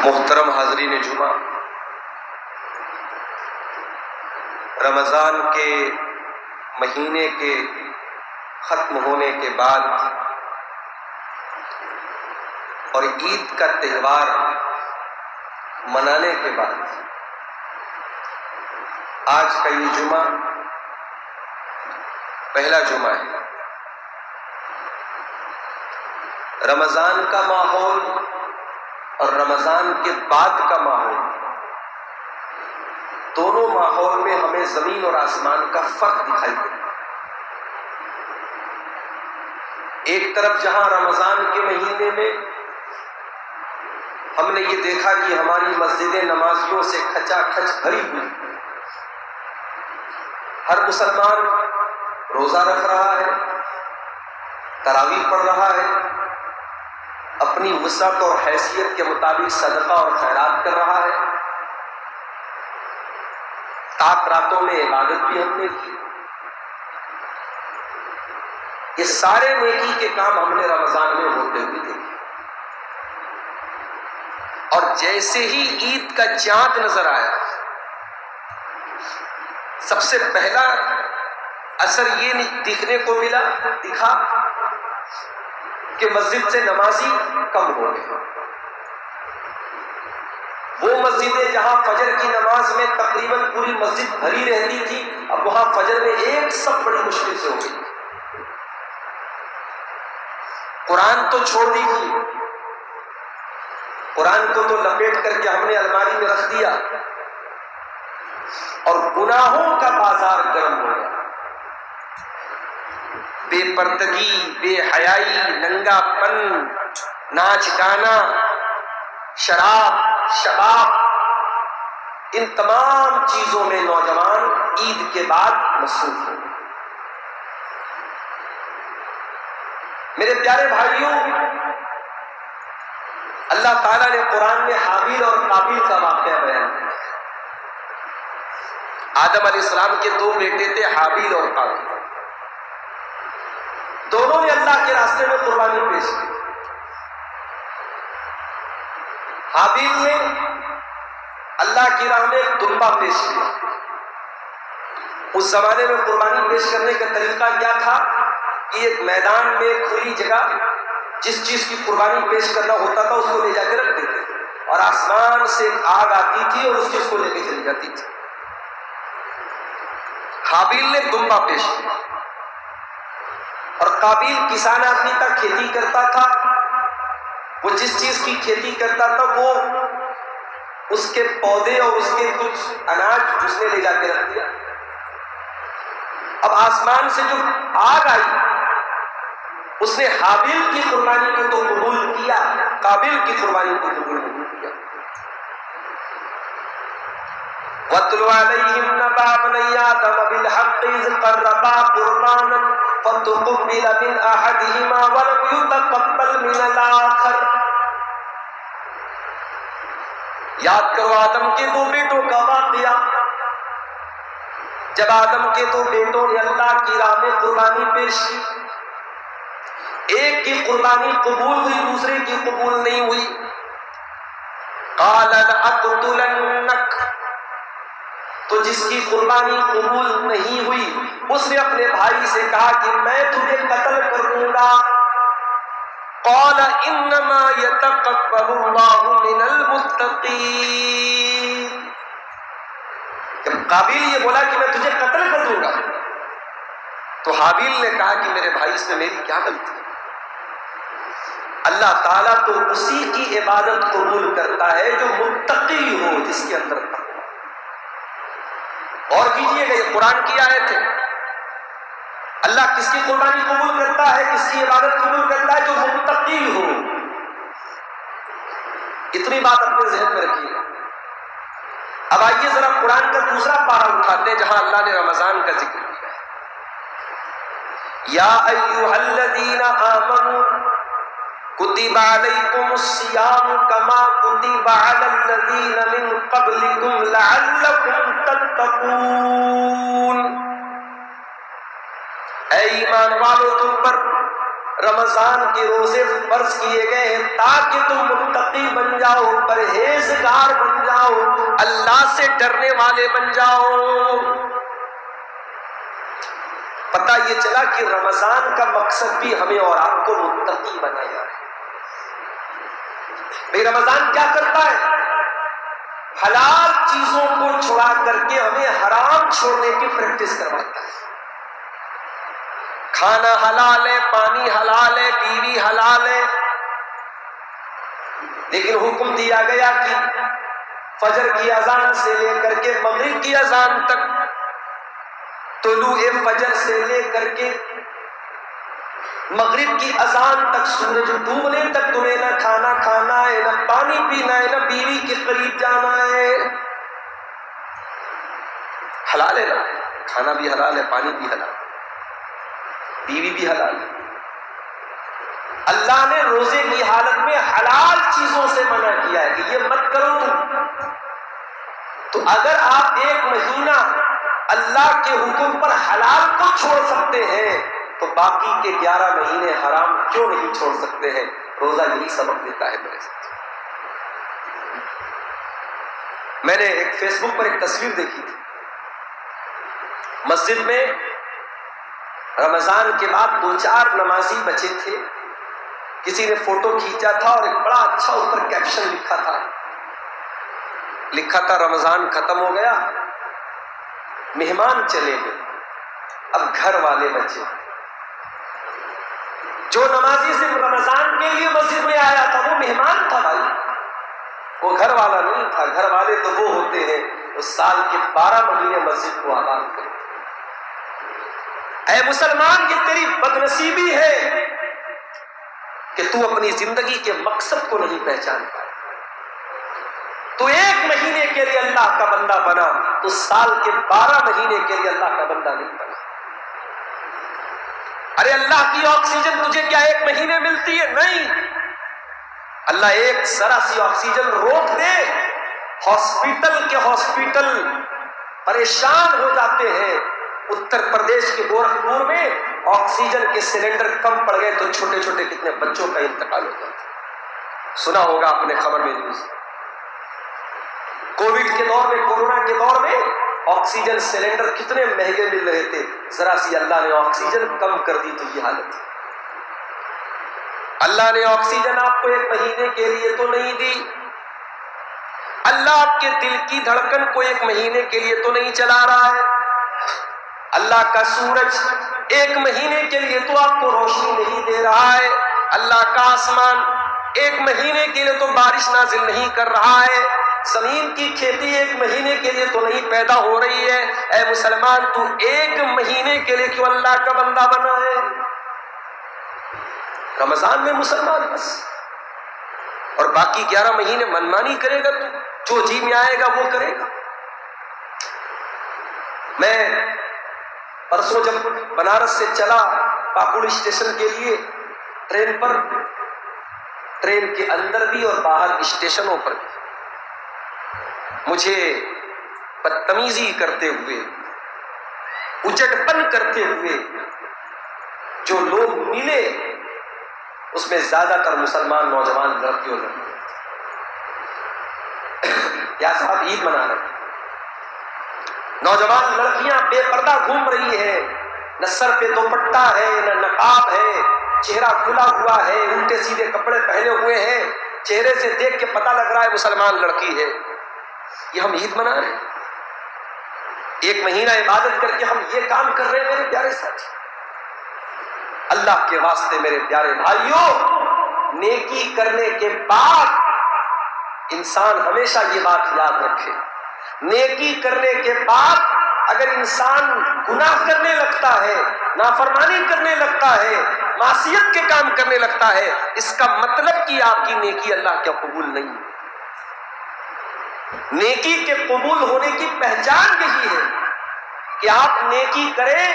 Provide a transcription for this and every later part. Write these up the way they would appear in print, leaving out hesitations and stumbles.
محترم حاضرین جمعہ، رمضان کے مہینے کے ختم ہونے کے بعد اور عید کا تہوار منانے کے بعد آج کا یہ جمعہ پہلا جمعہ ہے۔ رمضان کا ماحول اور رمضان کے بعد کا ماحول، دونوں ماحول میں ہمیں زمین اور آسمان کا فرق دکھائی دیتا ہے۔ ایک طرف جہاں رمضان کے مہینے میں ہم نے یہ دیکھا کہ ہماری مسجدیں نمازیوں سے کھچا کھچ بھری ہوئی، ہر مسلمان روزہ رکھ رہا ہے، تراویح پڑھ رہا ہے، اپنی وسعت اور حیثیت کے مطابق صدقہ اور خیرات کر رہا ہے، تاک راتوں میں عبادت بھی ہم نے کی۔ یہ سارے نیکی کے کام ہم نے رمضان میں ہوتے ہوئے دیکھے، اور جیسے ہی عید کا چاند نظر آیا، سب سے پہلا اثر یہ دکھنے کو دکھا کہ مسجد سے نمازی کم ہو گئے۔ وہ مسجدیں جہاں فجر کی نماز میں تقریباً پوری مسجد بھری رہتی تھی، اب وہاں فجر میں ایک سب بڑی مشکل سے ہو گئی۔ قرآن تو چھوڑ دیجیے، قرآن کو تو لپیٹ کر کے ہم نے الماری میں رکھ دیا، اور گناہوں کا بازار گرم ہو گیا۔ بے پردگی، بے حیائی، ننگا پن، ناچ گانا، شراب، شباب، ان تمام چیزوں میں نوجوان عید کے بعد مصروف ہو گئے۔ میرے پیارے بھائیوں، اللہ تعالیٰ نے قرآن میں حابیل اور قابیل کا واقعہ بیان کیا۔ آدم علیہ السلام کے دو بیٹے تھے، حابیل اور قابیل، دونوں نے اللہ کے راستے میں قربانی پیش کی۔ حابیل نے اللہ کی راہ میں ایک دمبا پیش کیا۔ اس زمانے میں قربانی پیش کرنے کا طریقہ کیا تھا کہ ایک میدان میں کھلی جگہ جس چیز کی قربانی پیش کرنا ہوتا تھا اس کو لے جا کے رکھ دیتے تھے، اور آسمان سے آگ آتی تھی اور اس چیز کو لے کے چلی جاتی تھی۔ حابیل نے دمبا پیش کیا، اور قابیل کسان آدمی تھا، کھیتی کرتا تھا۔ وہ جس چیز کی کھیتی کرتا تھا وہ اس کے پودے اور اس کے کچھ اناج اس نے لے جا کے رکھ دیا۔ اب آسمان سے جو آگ آئی، اس نے حابیل کی قربانی کو تو قبول کیا، قابیل کی قربانی کو قبول نہیں کیا۔ وَاتْلُ عَلَيْهِمْ نَبَأَ ابْنَيْ آدَمَ بِالْحَقِّ إِذْ قَرَّبَا قُرْبَانًا فَتُقُبِّلَ مِنْ أَحَدِهِمَا وَلَمْ يُتَقَبَّلْ مِنَ الْآخَرِ۔ یاد کرو آدم کے دو بیٹوں کا واقعہ۔ جب آدم کے دو بیٹوں نے اللہ کی راہ میں قربانی پیش کی، ایک کی قربانی قبول ہوئی، دوسرے کی قبول نہیں ہوئی۔ قَالَ لَأَقْتُلَنَّكَ، تو جس کی قربانی قبول نہیں ہوئی اس نے اپنے بھائی سے کہا کہ میں تجھے قتل کر دوں گا۔ قَالَ إِنَّمَا يَتَقَبَّلُ اللَّهُ مِنَ الْمُتَّقِينَ۔ جب قابیل یہ بولا کہ میں تجھے قتل کر دوں گا، تو حابیل نے کہا کہ میرے بھائی اس میں میری کیا غلطی ہے؟ اللہ تعالیٰ تو اسی کی عبادت قبول کرتا ہے جو متقی ہو، جس کے اندر تقویٰ۔ اور کیجئے گا، یہ قرآن کی آیت ہے۔ اللہ کس کی قربانی قبول کرتا ہے، کس کی عبادت قبول کرتا ہے؟ جو متقی ہو۔ اتنی بات اپنے ذہن میں رکھیے۔ اب آئیے ذرا قرآن کا دوسرا پارہ اٹھاتے ہیں جہاں اللہ نے رمضان کا ذکر کیا ہے۔ یا ایھا الذین آمنوا کتب علیکم الصیام کما کتب علی الذین من قبلکم لعلکم تتقون۔ اے ایمان والو، تم پر رمضان کے روزے فرض کیے گئے ہیں تاکہ تم متقی بن جاؤ، پرہیزگار بن جاؤ، اللہ سے ڈرنے والے بن جاؤ۔ پتہ یہ چلا کہ رمضان کا مقصد بھی ہمیں اور آپ کو متقی بنایا ہے۔ بھئی رمضان کیا کرتا ہے؟ حلال چیزوں کو چھڑا کر کے ہمیں حرام چھوڑنے کی پریکٹس کرواتا ہے۔ کھانا حلال ہے، پانی حلال ہے، بیوی حلال ہے، لیکن حکم دیا گیا کہ فجر کی اذان سے لے کر کے مغرب کی اذان تک، طلوع فجر سے لے کر کے مغرب کی اذان تک، سورج ڈوبنے تک تمہیں نہ کھانا کھانا ہے، نہ پانی پینا ہے، نہ بیوی کے قریب جانا ہے۔ حلال ہے نا، کھانا بھی حلال ہے، پانی بھی حلال ہے، بیوی بھی حلال ہے۔ اللہ نے روزے کی حالت میں حلال چیزوں سے منع کیا ہے کہ یہ مت کرو تم۔ تو اگر آپ ایک مہینہ اللہ کے حکم پر حلال کو چھوڑ سکتے ہیں تو باقی کے 11 مہینے حرام کیوں نہیں چھوڑ سکتے ہیں؟ روزہ یہی سبق دیتا ہے میرے ساتھ۔ میں نے ایک فیس بک پر ایک تصویر دیکھی تھی، مسجد میں رمضان کے بعد 2-4 نمازی بچے تھے، کسی نے فوٹو کھینچا تھا اور ایک بڑا اچھا اس پر کیپشن لکھا تھا رمضان ختم ہو گیا، مہمان چلے گئے، اب گھر والے بچے۔ جو نمازی صرف رمضان کے لیے مسجد میں آیا تھا وہ مہمان تھا بھائی، وہ گھر والا نہیں تھا۔ گھر والے تو وہ ہوتے ہیں جو سال کے 12 مہینے مسجد کو آباد کرتے۔ اے مسلمان، یہ تیری بدنصیبی ہے کہ تو اپنی زندگی کے مقصد کو نہیں پہچان پائے۔ تو ایک مہینے کے لیے اللہ کا بندہ بنا تو سال کے 12 مہینے کے لیے اللہ کا بندہ نہیں بنا۔ ارے اللہ کی آکسیجن تجھے کیا ایک مہینے ملتی ہے؟ نہیں، اللہ ایک ذرا سی آکسیجن روک دے، ہاسپٹل پریشان ہو جاتے ہیں۔ اتر پردیش کے گورکھپور میں آکسیجن کے سلنڈر کم پڑ گئے تو چھوٹے چھوٹے کتنے بچوں کا انتقال ہو گیا، سنا ہوگا آپ نے خبر میں نیوز۔ کووڈ کے دور میں، کورونا کے دور میں آکسیجن سلنڈر کتنے مہنگے مل رہے تھے، ذرا سی اللہ نے آکسیجن کم کر دی تو یہ حالت ہے۔ اللہ نے آکسیجن آپ کو ایک مہینے کے لیے تو نہیں دی، اللہ آپ کے دل کی دھڑکن کو ایک مہینے کے لیے تو نہیں چلا رہا ہے، اللہ کا سورج ایک مہینے کے لیے تو آپ کو روشنی نہیں دے رہا ہے، اللہ کا آسمان ایک مہینے کے لیے تو بارش نازل نہیں کر رہا ہے، زمین کی کھیتی ایک مہینے کے لیے تو نہیں پیدا ہو رہی ہے۔ اے مسلمان، تو ایک مہینے کے لیے کیوں اللہ کا بندہ بنا ہے؟ رمضان میں مسلمان بس، اور باقی 11 مہینے منمانی کرے گا، تو جو جی میں آئے گا وہ کرے گا۔ میں پرسوں جب بنارس سے چلا پاکوڑ اسٹیشن کے لیے ٹرین پر، ٹرین کے اندر بھی اور باہر اسٹیشنوں پر بھی مجھے بدتمیزی کرتے ہوئے، اچٹ پن کرتے ہوئے جو لوگ ملے اس میں زیادہ تر مسلمان نوجوان لڑکیوں لڑکے۔ یا صاحب عید منا رہے ہیں، نوجوان لڑکیاں بے پردہ گھوم رہی ہیں، نہ سر پہ دوپٹہ ہے، نہ نقاب ہے، چہرہ کھلا ہوا ہے، الٹے سیدھے کپڑے پہنے ہوئے ہیں، چہرے سے دیکھ کے پتہ لگ رہا ہے مسلمان لڑکی ہے۔ یہ ہم عید منا رہے ہیں، ایک مہینہ عبادت کر کے ہم یہ کام کر رہے ہیں۔ میرے پیارے ساتھی، اللہ کے واسطے میرے پیارے بھائیوں، نیکی کرنے کے بعد انسان ہمیشہ یہ بات یاد رکھے، نیکی کرنے کے بعد اگر انسان گناہ کرنے لگتا ہے، نافرمانی کرنے لگتا ہے، معصیت کے کام کرنے لگتا ہے، اس کا مطلب کہ آپ کی نیکی اللہ کا قبول نہیں ہے۔ نیکی کے قبول ہونے کی پہچان یہی ہے کہ آپ نیکی کریں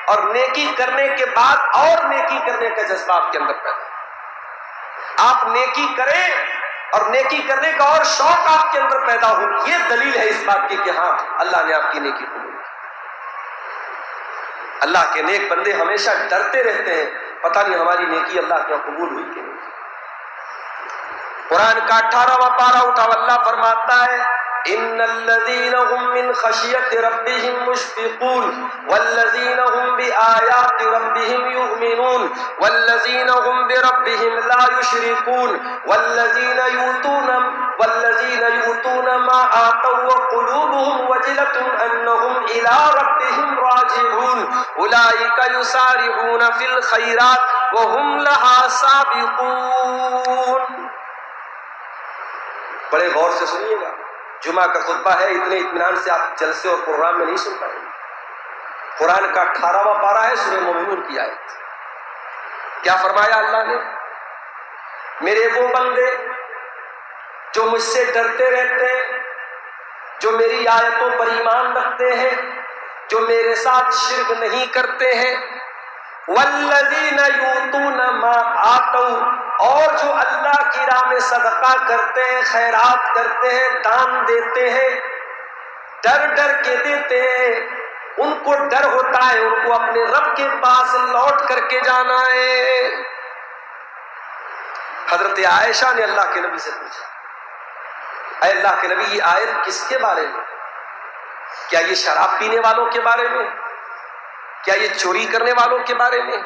اور نیکی کرنے کے بعد اور نیکی کرنے کا جذبہ آپ کے اندر پیدا ہو، آپ نیکی کریں اور نیکی کرنے کا اور شوق آپ کے اندر پیدا ہو۔ یہ دلیل ہے اس بات کی کہ ہاں اللہ نے آپ کی نیکی قبول کی۔ اللہ کے نیک بندے ہمیشہ ڈرتے رہتے ہیں پتہ نہیں ہماری نیکی اللہ کے قبول ہوئی کہ نہیں۔ قرآن کا 18واں پارہ اٹھا، اللہ فرماتا ہے ان الذين هم من خشية ربهم مشفقون والذين هم بآيات ربهم يؤمنون والذين هم بربهم لا يشركون والذين يؤتون ما آتوا وقلوبهم وجلة أنهم إلى ربهم راجعون أولئك يسارعون في الخيرات وهم لها سابقون۔ بڑے غور سے سنیے گا، جمعہ کا خطبہ ہے، اتنے اطمینان سے آپ جلسے اور پروگرام میں نہیں سن پائیں گے۔ قرآن کا 18واں پارہ ہے، سورہ مومنون کی آیت۔ کیا فرمایا اللہ نے؟ میرے وہ بندے جو مجھ سے ڈرتے رہتے ہیں، جو میری آیتوں پر ایمان رکھتے ہیں، جو میرے ساتھ شرک نہیں کرتے ہیں، والذین یؤتون ما آتوا، اور جو اللہ کی راہ میں صدقہ کرتے ہیں، خیرات کرتے ہیں، دان دیتے ہیں، ڈر ڈر کے دیتے ہیں، ان کو ڈر ہوتا ہے ان کو اپنے رب کے پاس لوٹ کر کے جانا ہے۔ حضرت عائشہ نے اللہ کے نبی سے پوچھا، اے اللہ کے نبی، یہ آیت کس کے بارے میں؟ کیا یہ شراب پینے والوں کے بارے میں؟ کیا یہ چوری کرنے والوں کے بارے میں؟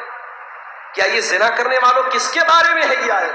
کیا یہ زنا کرنے والوں کس کے بارے میں ہے یہ آیت؟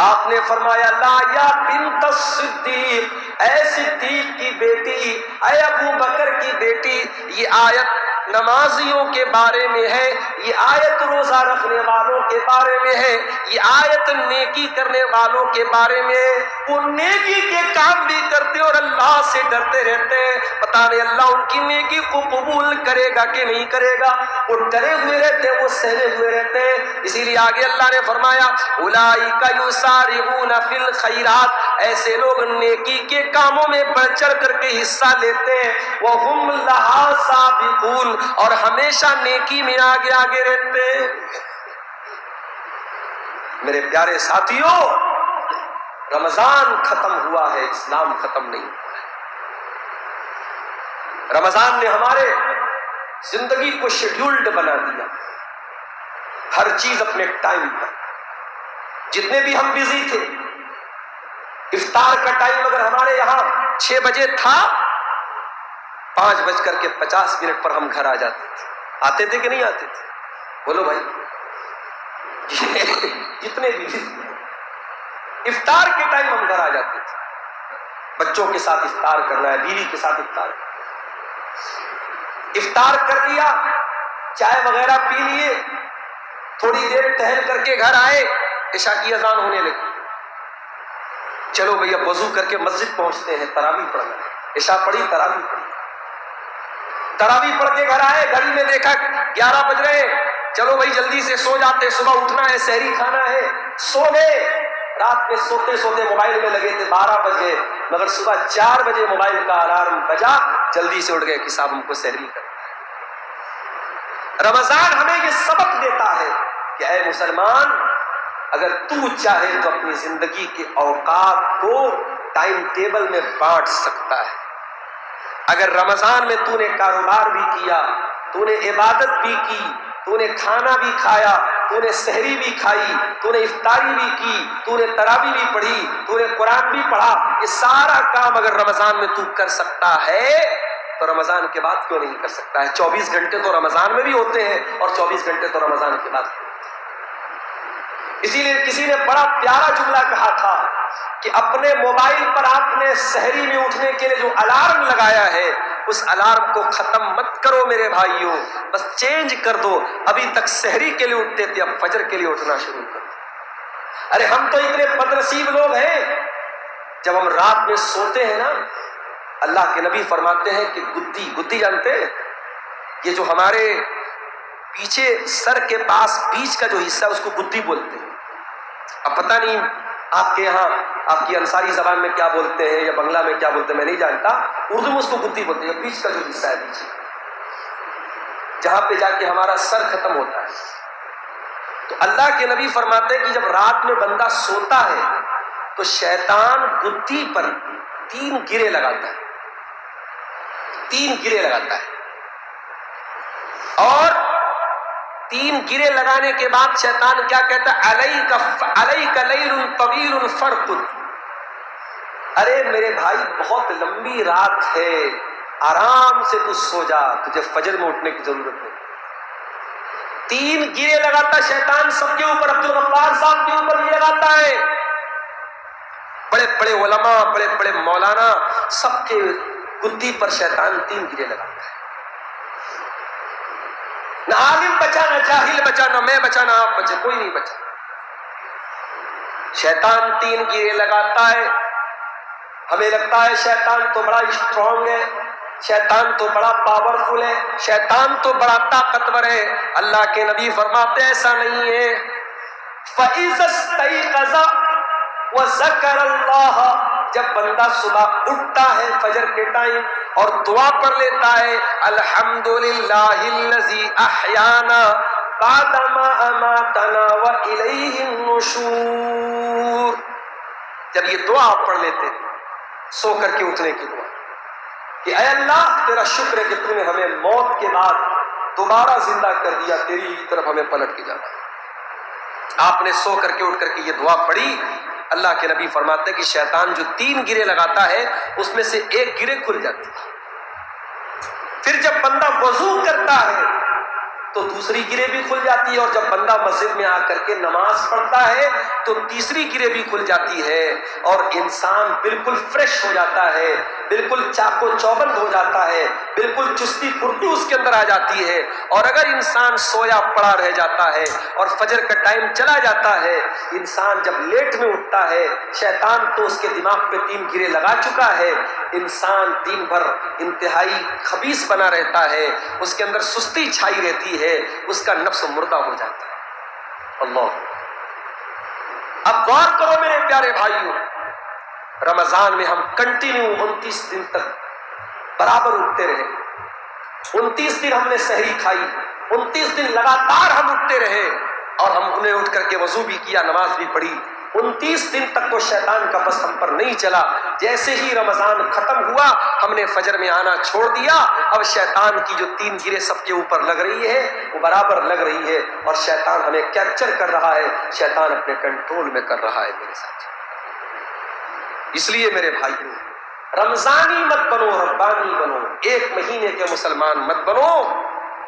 آپ نے فرمایا لا یا بنت الصدیق، اے صدیق کی بیٹی، اے ابو بکر کی بیٹی، یہ آیت نمازیوں کے بارے میں ہے، یہ آیت روزہ رکھنے والوں کے بارے میں ہے، یہ آیت نیکی کرنے والوں کے بارے میں ہے۔ وہ نیکی کے کام بھی کرتے اور اللہ سے ڈرتے رہتے ہیں، پتہ نہیں اللہ ان کی نیکی کو قبول کرے گا کہ نہیں کرے گا۔ وہ ڈرے ہوئے رہتے ہیں، وہ سہمے ہوئے رہتے ہیں۔ اسی لیے آگے اللہ نے فرمایا اولئک یسارعون فی الخیرات، ایسے لوگ نیکی کے کاموں میں بڑھ چڑھ کر کے حصہ لیتے ہیں، وہم لہا سابقون، اور ہمیشہ نیکی میں آگے آگے رہتے ہیں۔ میرے پیارے ساتھیوں، رمضان ختم ہوا ہے، اسلام ختم نہیں ہوا ہے۔ رمضان نے ہمارے زندگی کو شیڈیولڈ بنا دیا، ہر چیز اپنے ٹائم پر۔ جتنے بھی ہم بزی تھے، افطار کا ٹائم اگر ہمارے یہاں 6 بجے تھا، 5:50 پر ہم گھر آ جاتے تھے۔ آتے تھے کہ نہیں آتے تھے؟ بولو بھائی، جتنے بھی افطار کے ٹائم ہم گھر آ جاتے تھے، بچوں کے ساتھ افطار کرنا ہے، بیوی کے ساتھ افطار کر لیا، چائے وغیرہ پی لیے، تھوڑی دیر ٹہل کر کے گھر آئے، عشاء کی اذان ہونے لگی، چلو بھیا وضو کر کے مسجد پہنچتے ہیں، تراویح پڑھنا ہے، عشاء پڑھی، تراویح پڑھی، تراویح پڑھ کے گھر آئے، گھڑی میں دیکھا 11 بج رہے، چلو بھائی جلدی سے سو جاتے، صبح اٹھنا ہے، سحری کھانا ہے، سو گئے۔ رات میں سوتے سوتے موبائل میں لگے تھے، 12 بج گئے، مگر صبح 4 بجے موبائل کا الارم بجا، جلدی سے اٹھ گئے کہ صاحب ہم کو سحری کرنا ہے۔ رمضان ہمیں یہ سبق دیتا ہے کہ اے مسلمان، اگر تو چاہے تو اپنی زندگی کے اوقات کو ٹائم ٹیبل میں بانٹ سکتا ہے۔ اگر رمضان میں تو نے کاروبار بھی کیا، تو نے عبادت بھی کی، تو نے کھانا بھی کھایا، تو نے سحری بھی کھائی، تو نے افطاری بھی کی، تو نے تراویح بھی پڑھی، تو نے قرآن بھی پڑھا، یہ سارا کام اگر رمضان میں تو کر سکتا ہے تو رمضان کے بعد کیوں نہیں کر سکتا ہے؟ 24 گھنٹے تو رمضان میں بھی ہوتے ہیں اور 24 گھنٹے تو رمضان کے بعد ہوتے ہیں۔ اسی لیے کسی نے بڑا پیارا جملہ کہا تھا کہ اپنے موبائل پر آپ نے سحری میں اٹھنے کے لیے جو الارم لگایا ہے، اس الارم کو ختم مت کرو میرے بھائیوں، بس چینج کر دو۔ ابھی تک سحری کے لیے اٹھتے تھے، اب فجر کے لیے اٹھنا شروع کر دو۔ ارے ہم تو اتنے بدنصیب لوگ ہیں، جب ہم رات میں سوتے ہیں نا، اللہ کے نبی فرماتے ہیں کہ گدی جانتے ہیں؟ یہ جو ہمارے پیچھے سر کے پاس بیچ کا جو حصہ ہے اس کو گدی بولتے ہیں۔ اب پتہ نہیں آپ کے یہاں آپ کی انصاری زبان میں کیا بولتے ہیں یا بنگلہ میں کیا بولتے ہیں، میں نہیں جانتا، اردو میں اس کو گدی بولتے ہیں، بیچ کا جو حصہ ہے پیچھے، جہاں پہ جا کے ہمارا سر ختم ہوتا ہے۔ تو اللہ کے نبی فرماتے ہیں کہ جب رات میں بندہ سوتا ہے تو شیطان گدی پر 3 گرے لگاتا ہے، 3 گرے لگاتا ہے، اور 3 گرے لگانے کے بعد شیطان کیا کہتا ہے؟ علیک لیل طویل فرقد، ارے میرے بھائی بہت لمبی رات ہے، آرام سے تو سو جا، تجھے فجر میں اٹھنے کی ضرورت نہیں۔ 3 گرے لگاتا شیطان سب کے اوپر، عبدالغفار صاحب کے اوپر بھی لگاتا ہے، بڑے بڑے علماء، بڑے بڑے مولانا، سب کے گدی پر شیطان 3 گرے لگاتا ہے۔ نہ عالم بچا، نہ جاہل بچا، نہ میں بچا، نہ آپ بچے، کوئی نہیں بچا۔ شیطان 3 گرے لگاتا ہے۔ ہمیں لگتا ہے شیطان تو بڑا اسٹرانگ ہے، شیطان تو بڑا پاورفل ہے، شیطان تو بڑا طاقتور ہے۔ اللہ کے نبی فرماتے ہیں ایسا نہیں ہے۔ فَإِذَا اسْتَيْقَظَ وَذَكَرَ اللَّهَ، جب بندہ صبح اٹھتا ہے فجر کے ٹائم اور دعا پڑھ لیتا ہے الحمدللہ الذی احیانا بعد ما اماتنا وإلیہ النشور، جب یہ دعا آپ پڑھ لیتے ہیں سو کر کے اٹھنے کی دعا کہ اے اللہ تیرا شکر ہے کہ تو نے ہمیں موت کے بعد دوبارہ زندہ کر دیا، تیری ہی طرف ہمیں پلٹ کے جانا ہے۔ آپ نے سو کر کے اٹھ کر کے یہ دعا پڑھی، اللہ کے نبی فرماتے ہیں کہ شیطان جو 3 گرے لگاتا ہے اس میں سے 1 گرے کھل جاتی ہے۔ پھر جب بندہ وضو کرتا ہے تو دوسری گرے بھی کھل جاتی ہے، اور جب بندہ مسجد میں آ کر کے نماز پڑھتا ہے تو تیسری گرے بھی کھل جاتی ہے، اور انسان بالکل فریش ہو جاتا ہے، بالکل چاق و چوبند ہو جاتا ہے، بالکل چستی پھرتی اس کے اندر آ جاتی ہے۔ اور اگر انسان سویا پڑا رہ جاتا ہے اور فجر کا ٹائم چلا جاتا ہے، انسان جب لیٹ میں اٹھتا ہے شیطان تو اس کے دماغ پہ 3 گرے لگا چکا ہے، انسان دن بھر انتہائی خبیث بنا رہتا ہے، اس کے اندر سستی چھائی رہتی ہے، اس کا نفس مردہ ہو جاتا ہے۔ اللہ، اب غور کرو میرے پیارے بھائیوں، رمضان میں ہم کنٹینیو 29 دن تک برابر اٹھتے رہے، 29 دن ہم نے سحری کھائی، 29 دن لگاتار ہم اٹھتے رہے، اور ہم انہیں اٹھ کر کے وضو بھی کیا، نماز بھی پڑھی۔ 29 دن تک تو شیطان کا بس ہم پر نہیں چلا۔ جیسے ہی رمضان ختم ہوا ہم نے فجر میں آنا چھوڑ دیا، اب شیطان کی جو 3 گرے سب کے اوپر لگ رہی ہے وہ برابر لگ رہی ہے، اور شیطان ہمیں کیپچر کر رہا ہے، شیطان اپنے کنٹرول میں کر رہا ہے میرے ساتھ۔ اس لیے میرے بھائیوں، رمضانی مت بنو، ربانی بنو۔ 1 مہینے کے مسلمان مت بنو،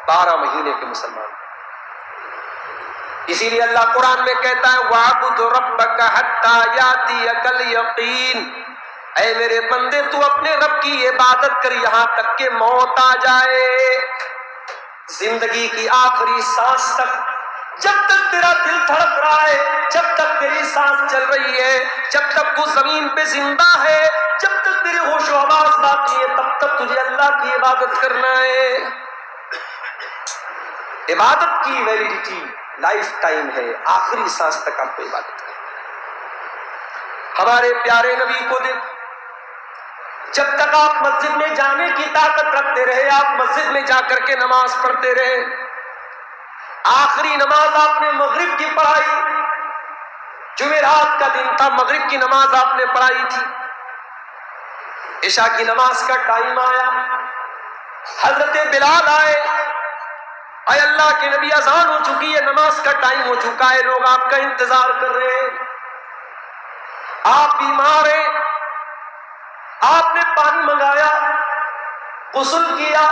12 مہینے کے مسلمان۔ اسی لیے اللہ قرآن میں کہتا ہے وَاعْبُدْ رَبَّكَ حَتَّى يَأْتِيَكَ الْيَقِينُ، اے میرے بندے تو اپنے رب کی عبادت کر یہاں تک کہ موت آ جائے۔ زندگی کی آخری سانس تک، جب تک تیرا دل دھڑک رہا ہے، جب تک تیری سانس چل رہی ہے، جب تک تو زمین پہ زندہ ہے، جب تک تیری ہوش و آواز باقی ہے، تب تک تجھے اللہ کی عبادت کرنا ہے۔ عبادت کی ویلیڈیٹی لائف ٹائم ہے، آخری سانس تک آپ کو عبادت کرنا ہے۔ ہمارے پیارے نبی کو دیکھ، جب تک آپ مسجد میں جانے کی طاقت رکھتے رہے آپ مسجد میں جا کر کے نماز پڑھتے رہے۔ آخری نماز آپ نے مغرب کی پڑھائی، جمعرات کا دن تھا، مغرب کی نماز آپ نے پڑھائی تھی۔ عشاء کی نماز کا ٹائم آیا، حضرت بلال آئے، اے اللہ کے نبی اذان ہو چکی ہے، نماز کا ٹائم ہو چکا ہے، لوگ آپ کا انتظار کر رہے ہیں، آپ بیمار ہیں، آپ نے پانی منگایا، غسل کیا،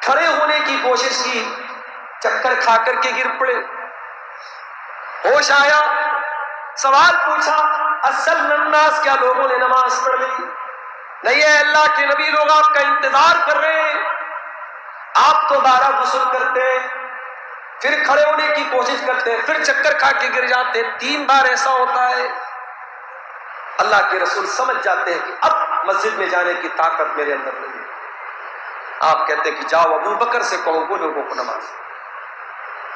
کھڑے ہونے کی کوشش کی، چکر کھا کر کے گر پڑے، ہوش آیا، سوال پوچھا اصل الناس، کیا لوگوں نے نماز پڑھ لی؟ نہیں ہے اللہ کے نبی، لوگ آپ کا انتظار کر رہے ہیں۔ آپ دوبارہ غسل کرتے، پھر کھڑے ہونے کی کوشش کرتے، پھر چکر کھا کے گر جاتے، 3 بار ایسا ہوتا ہے۔ اللہ کے رسول سمجھ جاتے ہیں کہ اب مسجد میں جانے کی طاقت میرے اندر نہیں ہے۔ آپ کہتے ہیں کہ جاؤ ابو بکر سے کہو وہ لوگوں کو نماز۔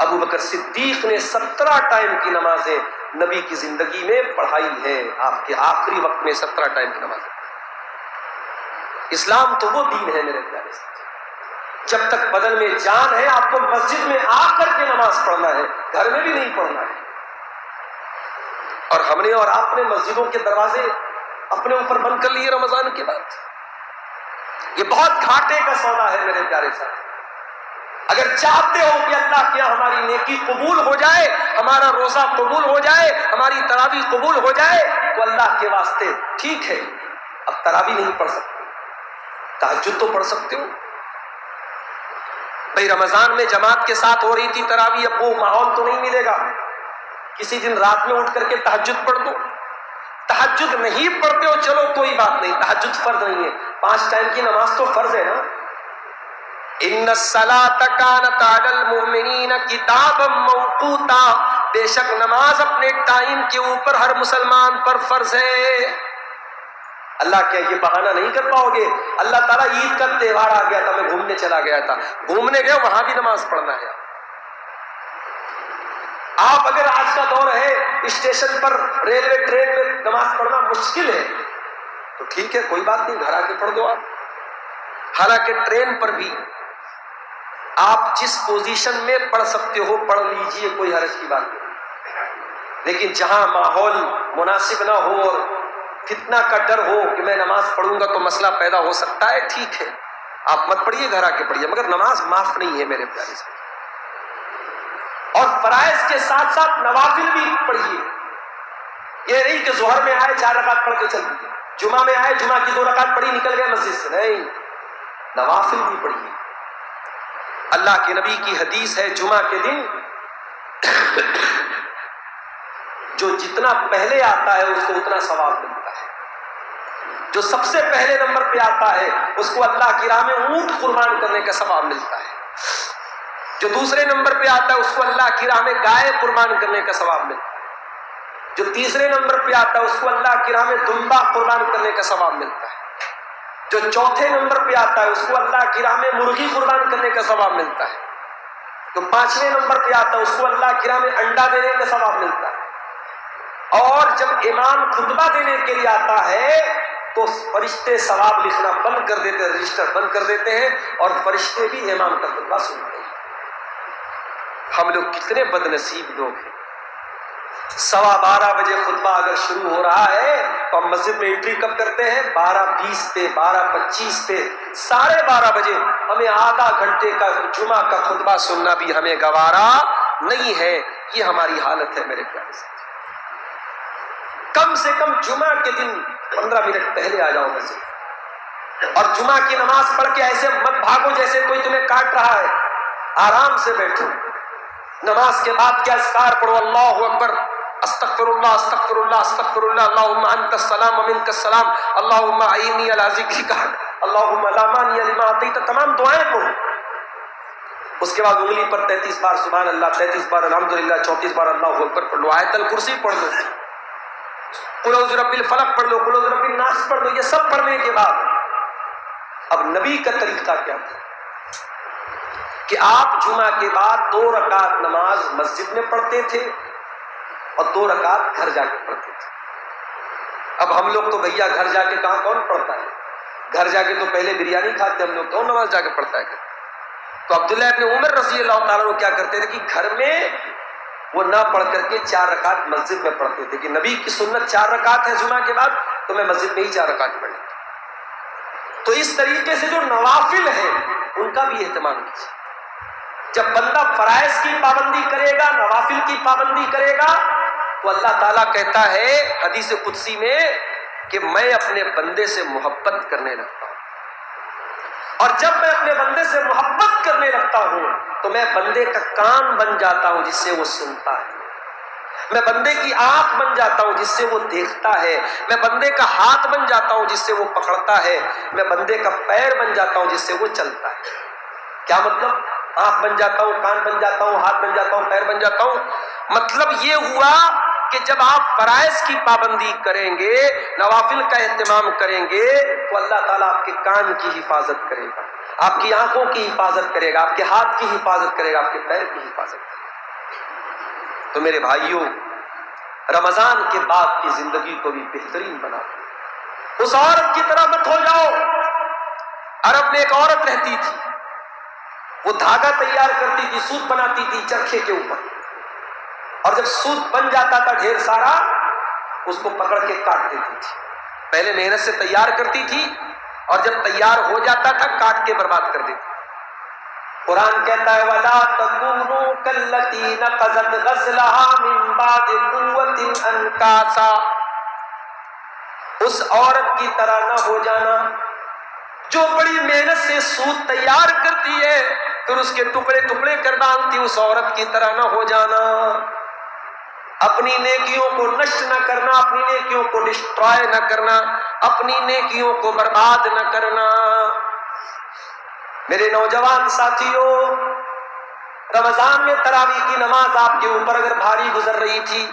ابو بکر صدیق نے 17 ٹائم کی نمازیں نبی کی زندگی میں پڑھائی ہے، آپ کے آخری وقت میں 17 ٹائم کی نمازیں۔ اسلام تو وہ دین ہے میرے پیارے سے، جب تک بدن میں جان ہے آپ کو مسجد میں آ کر کے نماز پڑھنا ہے، گھر میں بھی نہیں پڑھنا ہے۔ اور ہم نے اور آپ نے مسجدوں کے دروازے اپنے اوپر بند کر لیے رمضان کے بعد۔ یہ بہت گھاٹے کا سودا ہے میرے پیارے ساتھ۔ اگر چاہتے ہو کہ اللہ کے یہاں ہماری نیکی قبول ہو جائے، ہمارا روزہ قبول ہو جائے، ہماری تراویح قبول ہو جائے، تو اللہ کے واسطے ٹھیک ہے اب تراویح نہیں پڑھ سکتے، تہجد تو پڑھ سکتے ہو۔ بھئی رمضان میں جماعت کے ساتھ ہو رہی تھی تراویح، اب وہ ماحول تو نہیں ملے گا، کسی دن رات میں اٹھ کر کے تہجد پڑھ دو۔ تہجد نہیں پڑھتے ہو چلو کوئی بات نہیں، تہجد فرض نہیں ہے، 5 ٹائم کی نماز تو فرض ہے نا۔ ان الصلاۃ کانت علی المؤمنین کتابا موقوتا، بے شک نماز اپنے ٹائم کے اوپر ہر مسلمان پر فرض ہے۔ اللہ کیا یہ بہانہ نہیں کر پاؤ گے؟ اللہ تعالیٰ عید کا تہوار آ گیا تھا، میں گھومنے چلا گیا تھا، گھومنے گئے وہاں بھی نماز پڑھنا ہے۔ آپ اگر آج کا دور ہے اسٹیشن پر ریلوے ٹرین میں نماز پڑھنا مشکل ہے تو ٹھیک ہے کوئی بات نہیں، گھر آ کے پڑھ دو آپ۔ حالانکہ ٹرین پر بھی آپ جس پوزیشن میں پڑھ سکتے ہو پڑھ لیجئے، کوئی حرج کی بات نہیں، لیکن جہاں ماحول مناسب نہ ہو اور فتنہ کا ڈر ہو کہ میں نماز پڑھوں گا تو مسئلہ پیدا ہو سکتا ہے، ٹھیک ہے آپ مت پڑھیے، گھر آ کے پڑھیے، مگر نماز معاف نہیں ہے میرے پیارے سے۔ اور فرائض کے ساتھ ساتھ نوافل بھی پڑھیے، یہ نہیں کہ ظہر میں آئے 4 رکعت پڑھ کے چل دیے، جمعہ میں آئے جمعہ کی 2 رکعت پڑھی نکل گئے مسجد سے، نہیں، نوافل بھی پڑھیے۔ اللہ کے نبی کی حدیث ہے جمعہ کے دن جو جتنا پہلے آتا ہے اس کو اتنا ثواب ملتا ہے، جو سب سے پہلے نمبر پہ آتا ہے اس کو اللہ کی راہ میں اونٹ قربان کرنے کا ثواب ملتا ہے، جو دوسرے نمبر پہ آتا ہے اس کو اللہ کی راہ میں گائے قربان کرنے کا ثواب ملتا ہے، جو تیسرے نمبر پہ آتا ہے اس کو اللہ کی راہ میں دمبا قربان کرنے کا ثواب ملتا ہے، جو چوتھے نمبر پہ آتا ہے اس کو اللہ کی راہ میں مرغی قربان کرنے کا ثواب ملتا ہے، جو 5ویں نمبر پہ آتا ہے اس کو اللہ کی راہ میں انڈا دینے کا ثواب ملتا ہے۔ اور جب امام خطبہ دینے کے لیے آتا ہے تو فرشتے ثواب لکھنا بند کر دیتے ہیں، رجسٹر بند کر دیتے ہیں، اور فرشتے بھی امام کا خطبہ سنتے ہیں۔ ہم لوگ کتنے بد نصیب لوگ ہیں، 12:15 بجے خطبہ اگر شروع ہو رہا ہے تو ہم مسجد میں انٹری کب کرتے ہیں؟ 12:20 پہ، 12:25 پہ، 12:30 بجے۔ ہمیں آدھا گھنٹے کا جمعہ کا خطبہ سننا بھی ہمیں گوارا نہیں ہے، یہ ہماری حالت ہے میرے پیارے سے۔ کم سے کم جمعہ کے دن 15 منٹ پہلے آ جاؤ مسجد، اور جمعہ کی نماز پڑھ کے ایسے مت بھاگو جیسے کوئی تمہیں کاٹ رہا ہے، آرام سے بیٹھو۔ نماز کے بعد کیا اذکار پڑھو، اللہ اکبر، استغفر اللہ استغفر اللہ استغفر اللہ، اللہم انت السلام ومنک السلام، اللہم اعنی علی ذکرک، اللہم لا مانع لما اعطیت، تمام دعائیں پڑھو۔ اس کے بعد انگلی پر 33 بار سبحان اللہ، 33 بار الحمدللہ، 34 بار اللہ اکبر پڑھ لو، آیت الکرسی پڑھ لو، قل اعوذ برب الفلق پڑھ لو، قل اعوذ برب الناس پڑھ لو۔ یہ سب پڑھنے کے بعد اب نبی کا طریقہ کیا تھا کہ آپ جمعہ کے بعد 2 رکعت نماز مسجد میں پڑھتے تھے اور 2 رکعت گھر جا کے پڑھتے تھے۔ اب ہم لوگ تو بھیا گھر جا کے کہاں کون پڑھتا ہے، گھر جا کے تو پہلے بریانی کھاتے ہم لوگ، کون نماز جا کے پڑھتا ہے۔ تو عبداللہ ابن عمر رضی اللہ تعالیٰ عنہ کیا کرتے تھے کہ گھر میں وہ نہ پڑھ کر کے 4 رکعت مسجد میں پڑھتے تھے، کہ نبی کی سنت 4 رکعت ہے جمعہ کے بعد، تو میں مسجد میں ہی 4 رکعت پڑھ لیتا۔ تو اس طریقے سے جو نوافل ہیں ان کا بھی اہتمام کیجیے۔ جب بندہ فرائض کی پابندی کرے گا، نوافل کی پابندی کرے گا، تو اللہ تعالیٰ کہتا ہے حدیث قدسی میں کہ میں اپنے بندے سے محبت کرنے لگتا ہوں، اور جب میں اپنے بندے سے محبت کرنے لگتا ہوں تو میں بندے کا کان بن جاتا ہوں جس سے وہ سنتا ہے، میں بندے کی آنکھ بن جاتا ہوں جس سے وہ دیکھتا ہے، میں بندے کا ہاتھ بن جاتا ہوں جس سے وہ پکڑتا ہے، میں بندے کا پیر بن جاتا ہوں جس سے وہ چلتا ہے۔ کیا مطلب؟ آنکھ بن جاتا ہوں، کان بن جاتا ہوں، ہاتھ بن جاتا ہوں، پیر بن جاتا ہوں۔ مطلب یہ ہوا کہ جب آپ فرائض کی پابندی کریں گے، نوافل کا اہتمام کریں گے، تو اللہ تعالیٰ آپ کے کان کی حفاظت کرے گا، آپ کی آنکھوں کی حفاظت کرے گا، آپ کے ہاتھ کی حفاظت کرے گا، آپ کے پیر کی حفاظت کرے گا۔ تو میرے بھائیوں، رمضان کے بعد کی زندگی کو بھی بہترین بناؤ۔ اس عورت کی طرح مت ہو جاؤ۔ عرب میں ایک عورت رہتی تھی، وہ دھاگا تیار کرتی تھی، سوت بناتی تھی چرخے کے اوپر، اور جب سوت بن جاتا تھا ڈھیر سارا، اس کو پکڑ کے کاٹ دیتی تھی۔ پہلے محنت سے تیار کرتی تھی، اور جب تیار ہو جاتا تھا کاٹ کے برباد کر دیتی۔ قرآن کہتا ہے وَلَا تَكُونُوا كَالَّتِي نَقَضَتْ غَزْلَهَا مِن بَعْدِ قُوَّةٍ أَنْكَاثًا، اس عورت کی طرح نہ ہو جانا جو بڑی محنت سے سوت تیار کرتی ہے پھر اس کے ٹکڑے ٹکڑے کر ڈالتی، اس عورت کی طرح نہ ہو جانا۔ اپنی نیکیوں کو نشٹ نہ کرنا، اپنی نیکیوں کو ڈسٹرائے نہ کرنا، اپنی نیکیوں کو برباد نہ کرنا۔ میرے نوجوان ساتھیوں، رمضان میں تراویح کی نماز آپ کے اوپر اگر بھاری گزر رہی تھی،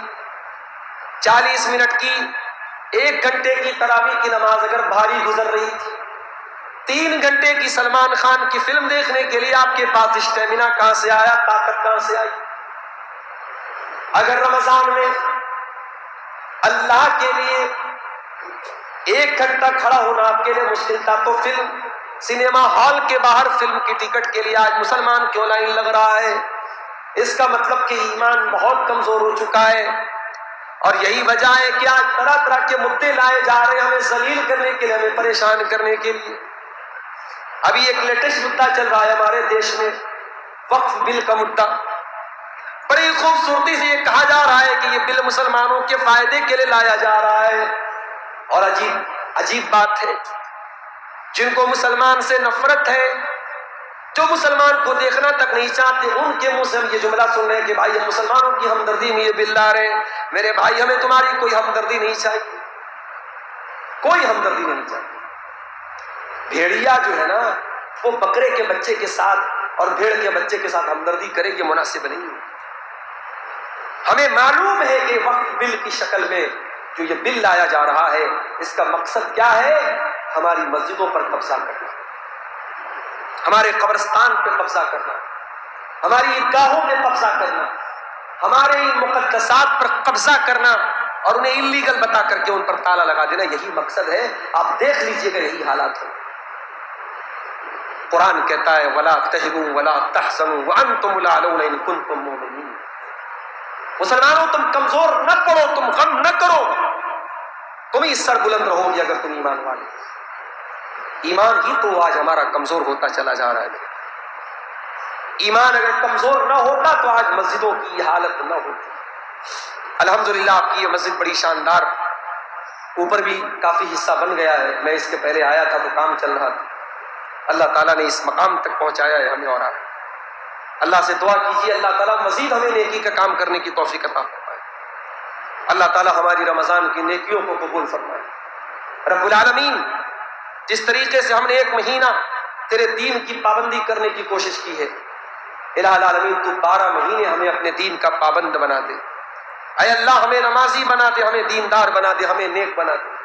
40 منٹ کی 1 گھنٹے کی تراویح کی نماز اگر بھاری گزر رہی تھی، 3 گھنٹے کی سلمان خان کی فلم دیکھنے کے لیے آپ کے پاس اسٹیمنا کہاں سے آیا، طاقت کہاں سے آئی؟ اگر رمضان میں اللہ کے لیے 1 گھنٹہ کھڑا ہونا آپ کے لیے مشکل تھا تو فلم سنیما ہال کے باہر فلم کی ٹکٹ کے لیے آج مسلمان کیوں لائن لگ رہا ہے؟ اس کا مطلب کہ ایمان بہت کمزور ہو چکا ہے، اور یہی وجہ ہے کہ آج طرح طرح کے مدعے لائے جا رہے ہیں ہمیں ذلیل کرنے کے لیے، ہمیں پریشان کرنے کے لیے۔ ابھی ایک لیٹسٹ مدعا چل رہا ہے ہمارے دیش میں، وقف بل کا مدعا۔ بڑی خوبصورتی سے یہ کہا جا رہا ہے کہ یہ بل مسلمانوں کے فائدے کے لیے لایا جا رہا ہے، اور عجیب بات ہے، جن کو مسلمان سے نفرت ہے، جو مسلمان کو دیکھنا تک نہیں چاہتے، ان کے منہ سے ہم یہ جملہ سن رہے ہیں کہ بھائی ہم مسلمانوں کی ہمدردی میں یہ بل لا رہے ہیں۔ میرے بھائی ہمیں تمہاری کوئی ہمدردی نہیں چاہیے، کوئی ہمدردی نہیں چاہیے۔ بھیڑیا جو ہے نا وہ بکرے کے بچے کے ساتھ اور بھیڑ کے بچے کے ساتھ ہمدردی کرے، یہ مناسب نہیں ہے۔ ہمیں معلوم ہے کہ وقف بل کی شکل میں جو یہ بل لایا جا رہا ہے، اس کا مقصد کیا ہے؟ ہماری مسجدوں پر قبضہ کرنا، ہمارے قبرستان پہ قبضہ کرنا، ہماری عیدگاہوں پہ قبضہ کرنا، ہمارے ان مقدسات پر قبضہ کرنا اور انہیں انلیگل بتا کر کے ان پر تالا لگا دینا، یہی مقصد ہے۔ آپ دیکھ لیجئے گا یہی حالات ہو۔ قرآن کہتا ہے وَلَا تَهِنُوا وَلَا تَحْزَنُوا وَأَنْتُمُ الْأَعْلَوْنَ إِن كُنتُم مُؤْمِنِينَ۔ مسلمانوں تم کمزور نہ پڑو، تم غم نہ کرو، تم ہی سر بلند رہو گے اگر تم ایمان والے۔ ایمان ہی تو آج ہمارا کمزور ہوتا چلا جا رہا ہے۔ ایمان اگر کمزور نہ ہوتا تو آج مسجدوں کی یہ حالت نہ ہوتی۔ الحمدللہ آپ کی یہ مسجد بڑی شاندار، اوپر بھی کافی حصہ بن گیا ہے، میں اس کے پہلے آیا تھا تو کام چل رہا تھا، اللہ تعالیٰ نے اس مقام تک پہنچایا ہے ہمیں، اور اللہ سے دعا کیجیے اللہ تعالیٰ مزید ہمیں نیکی کا کام کرنے کی توفیق عطا فرمائے، اللہ تعالیٰ ہماری رمضان کی نیکیوں کو قبول فرمائے۔ رب العالمین، جس طریقے سے ہم نے 1 مہینہ تیرے دین کی پابندی کرنے کی کوشش کی ہے، الہ العالمین تو 12 مہینے ہمیں اپنے دین کا پابند بنا دے۔ اے اللہ ہمیں نمازی بنا دے، ہمیں دیندار بنا دے، ہمیں نیک بنا دے۔